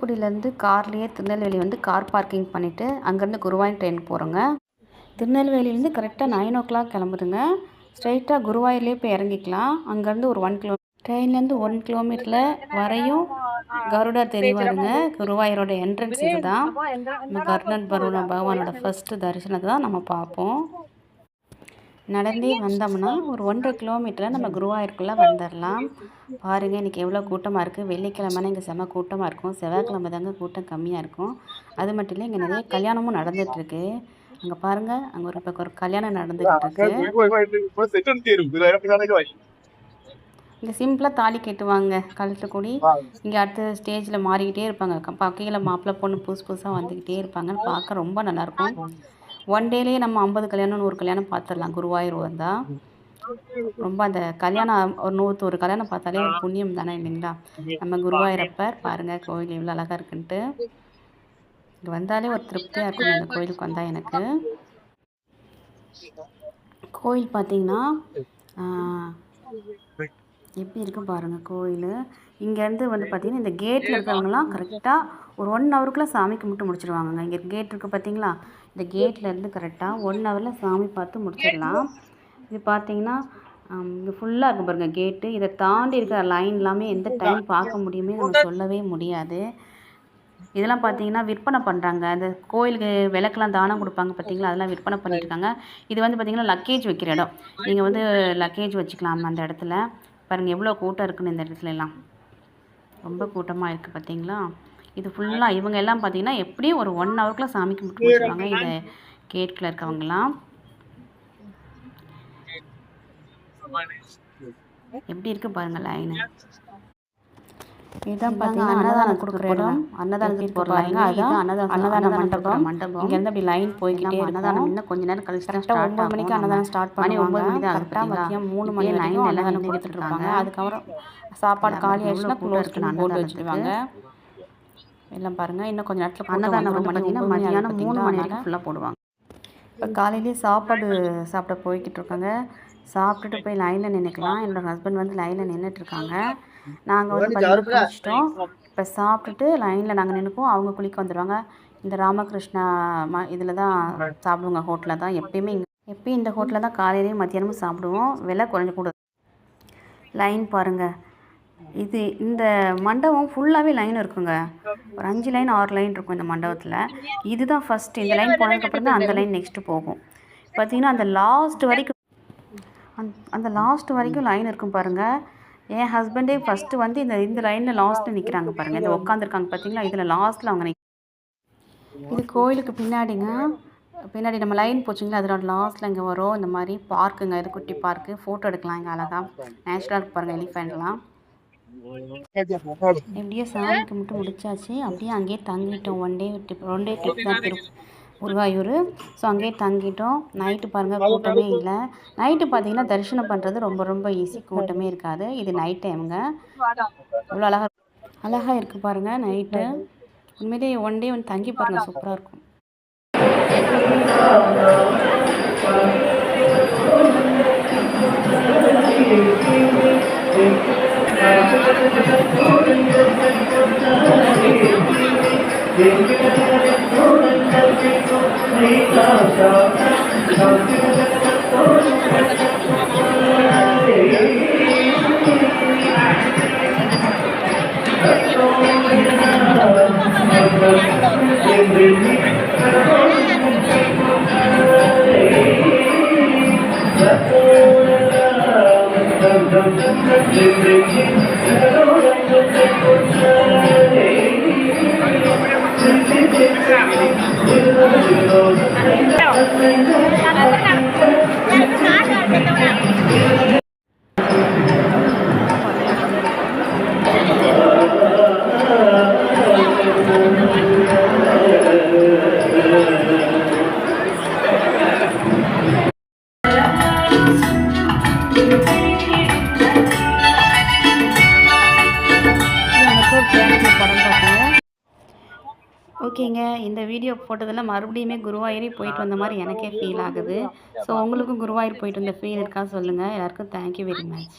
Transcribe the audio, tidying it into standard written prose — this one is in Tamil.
தூத்துக்குடியிலேருந்து கார்லேயே திருநெல்வேலி வந்து கார் பார்க்கிங் பண்ணிவிட்டு அங்கேருந்து குருவாயூர் ட்ரெயின் போகிறோங்க. திருநெல்வேலியிலேருந்து கரெக்டாக 9 o'clock கிளம்புதுங்க. ஸ்ட்ரைட்டாக குருவாயூர்லேயே போய் இறங்கிக்கலாம். அங்கேருந்து ஒரு 1 கிலோ ட்ரெயின்லேருந்து 1 கிலோமீட்டரில் வரையும் கருடா தெரிவாருங்க. குருவாயூரோட என்ட்ரன்ஸ் இது தான். இந்த கருடன் பகவானோட ஃபஸ்ட்டு தரிசனத்தை தான் நம்ம பார்ப்போம். நடந்தே வந்தோம்னா ஒரு 1.5 கிலோமீட்டரில் நம்ம குருவாயூருக்குள்ளே வந்துடலாம். பாருங்கள் இன்றைக்கி எவ்வளோ கூட்டமாக இருக்குது. வெள்ளிக்கிழமைனா இங்கே செம்ம கூட்டமாக இருக்கும். செவ்வாய்க்கிழமை தாங்க கூட்டம் கம்மியாக இருக்கும். அது மட்டும் இல்லை, இங்கே நிறைய கல்யாணமும் நடந்துகிட்ருக்கு. அங்கே பாருங்கள், அங்கே ஒரு பக்கம் ஒரு கல்யாணம் நடந்துகிட்டு இருக்கு. இங்கே சிம்பிளாக தாலி கட்டுவாங்க கழுத்துக்கூடி. இங்கே அடுத்த ஸ்டேஜில் மாறிக்கிட்டே இருப்பாங்க. கீழே மாப்பிள்ளை பொண்ணு புதுசாக வந்துக்கிட்டே இருப்பாங்கன்னு பார்க்க ரொம்ப நல்லாயிருக்கும். ஒன் டேலேயே நம்ம 50 கல்யாணம் 100 கல்யாணம் பார்த்துடலாம் குருவாயூர் வந்தால். ரொம்ப அந்த கல்யாணம் ஒரு 100 கல்யாணம் பார்த்தாலே ஒரு புண்ணியம் தானே இல்லைங்களா? நம்ம குருவாயூரப்பர் பாருங்கள் கோயில் இவ்வளோ அழகாக இருக்குன்ட்டு. இங்கே வந்தாலே ஒரு திருப்தியாக இருக்கும் இந்த கோயிலுக்கு வந்தால் எனக்கு. கோயில் பார்த்திங்கன்னா எப்படி இருக்குது பாருங்கள் கோயில். இங்கேருந்து வந்து பார்த்திங்கன்னா இந்த கேட்டில் இருக்கிறவங்களாம் கரெக்டாக ஒரு 1 ஹவருக்குள்ளே சாமி கும்பிட்டு முடிச்சிடுவாங்கங்க. இங்கே கேட் இருக்குது பார்த்திங்களா? இந்த கேட்லேருந்து கரெக்டாக 1 ஹவரில் சாமி பார்த்து முடிச்சிடலாம். இது பார்த்திங்கன்னா இது ஃபுல்லாக இருக்குது பாருங்கள் கேட்டு. இதை தாண்டி இருக்கிற லைன் எல்லாமே எந்த டைம் பார்க்க முடியுமே நம்ம சொல்லவே முடியாது. இதெல்லாம் பார்த்திங்கன்னா விற்பனை பண்ணுறாங்க. இந்த கோயிலுக்கு விளக்கெல்லாம் தானம் கொடுப்பாங்க பார்த்திங்களா, அதெல்லாம் விற்பனை பண்ணியிருக்காங்க. இது வந்து பார்த்திங்கன்னா லக்கேஜ் வைக்கிற இடம். நீங்கள் வந்து லக்கேஜ் வச்சுக்கலாம் அந்த இடத்துல. பாருங்கள் எவ்வளோ கூட்டம் இருக்குன்னு இந்த இடத்துலலாம். ரொம்ப கூட்டமாக இருக்குது பார்த்திங்களா. இது ஃபுல்லாக இவங்க எல்லாம் பார்த்திங்கன்னா எப்படியும் ஒரு 1 ஹவருக்குள்ளே சாமி கும்பிட்டு முடிச்சுருவாங்க. இது கேட்டில் இருக்கவங்கலாம் எப்படி இருக்குது பாருங்கள் லைனு. இதுதான் பார்த்தீங்கன்னா அன்னதானம் கொடுக்குற இடம். அன்னதானத்துக்கு போகிறாங்க. அதுதான் அன்னதான மண்டபம். இங்கேருந்து அப்படி லைன் போய்கிட்டே அன்னதானம் இன்னும் கொஞ்சம் நேரம் கழிச்சு கரெக்டாக 9 மணிக்கு அன்னதானம் ஸ்டார்ட் பண்ணி 9 மணி தான் கரெக்டாக மதியம் 3 மணி லைன் அன்னதானம் கொடுத்துட்டு இருப்பாங்க. அதுக்கப்புறம் சாப்பாடு காலி ஆயிடுச்சுன்னா க்ளோஸ் போட்டு வச்சுருவாங்க. எல்லாம் பாருங்கள் இன்னும் கொஞ்சம் நேரத்தில் அன்னதானம் பார்த்தீங்கன்னா மதியானம் 3 மணி வரைக்கும் ஃபுல்லாக போடுவாங்க. இப்போ காலையிலேயே சாப்பாடு சாப்பிட போய்கிட்டு இருக்காங்க. சாப்பிட்டுட்டு போய் லைனில் நின்றுக்கலாம். என்னோடய ஹஸ்பண்ட் வந்து லைனில் நின்றுட்டுருக்காங்க. நாங்கள் வந்து பார்த்தீங்கன்னா குளிச்சிட்டோம். இப்போ சாப்பிட்டுட்டு லைனில் நாங்கள் நின்றுப்போம். அவங்க குளிக்க வந்துடுவாங்க. இந்த ராமகிருஷ்ணா இதில் தான் சாப்பிடுவோங்க. ஹோட்டலில் தான் எப்பயும் இந்த ஹோட்டலில் தான் காலையிலேயும் மத்தியானமும் சாப்பிடுவோம். விலை குறைஞ்ச கூட. லைன் பாருங்கள். இது இந்த மண்டபம் ஃபுல்லாகவே லைன் இருக்குங்க. ஒரு 5 லைன் 6 லைன் இருக்கும் இந்த மண்டபத்தில். இதுதான் ஃபஸ்ட்டு. இந்த லைன் போனதுக்கப்புறம் தான் அந்த லைன் நெக்ஸ்ட்டு போகும். பார்த்திங்கன்னா அந்த லாஸ்ட் வரைக்கும் லைன் இருக்கும் பாருங்கள். என் ஹஸ்பண்டே ஃபஸ்ட்டு வந்து இந்த லைனில் லாஸ்ட்டில் நிற்கிறாங்க பாருங்கள். இந்த உட்காந்துருக்காங்க பார்த்தீங்களா, இதில் லாஸ்ட்டில் அவங்க இது கோயிலுக்கு பின்னாடி நம்ம லைன் போச்சுங்களா, அதோட லாஸ்ட்டில் இங்கே வரும். இந்த மாதிரி பார்க்குங்க, இது குட்டி பார்க்கு. ஃபோட்டோ எடுக்கலாம் இங்கே அழகாக நேச்சுரலாக இருக்கு பாருங்கள். எலிஃபெண்ட்லாம் எப்படியோ சாமி கும்பிட்டு முடிச்சாச்சு. அப்படியே அங்கேயே தங்கிட்டோம். ஒன் டே ட்ரிப் தான் குருவாயூர். ஸோ அங்கேயே தங்கிட்டோம். நைட்டு பாருங்கள் கூட்டமே இல்லை. நைட்டு பார்த்தீங்கன்னா தரிசனம் பண்ணுறது ரொம்ப ஈஸி. கூட்டமே இருக்காது. இது நைட் டைமுங்க. இவ்வளோ அழகாக இருக்குது பாருங்கள் நைட்டு. உண்மையிலேயே ஒன் டே வந்து தங்கி பாருங்கள், சூப்பராக இருக்கும். ஓகேங்க, இந்த வீடியோ போட்டதில் மறுபடியுமே குருவாயூரே போயிட்டு வந்த மாதிரி எனக்கே ஃபீல் ஆகுது. ஸோ உங்களுக்கும் குருவாயூர் போயிட்டு வந்த ஃபீல் இருக்கா சொல்லுங்கள். எல்லாருக்கும் தேங்க்யூ வெரி மச்.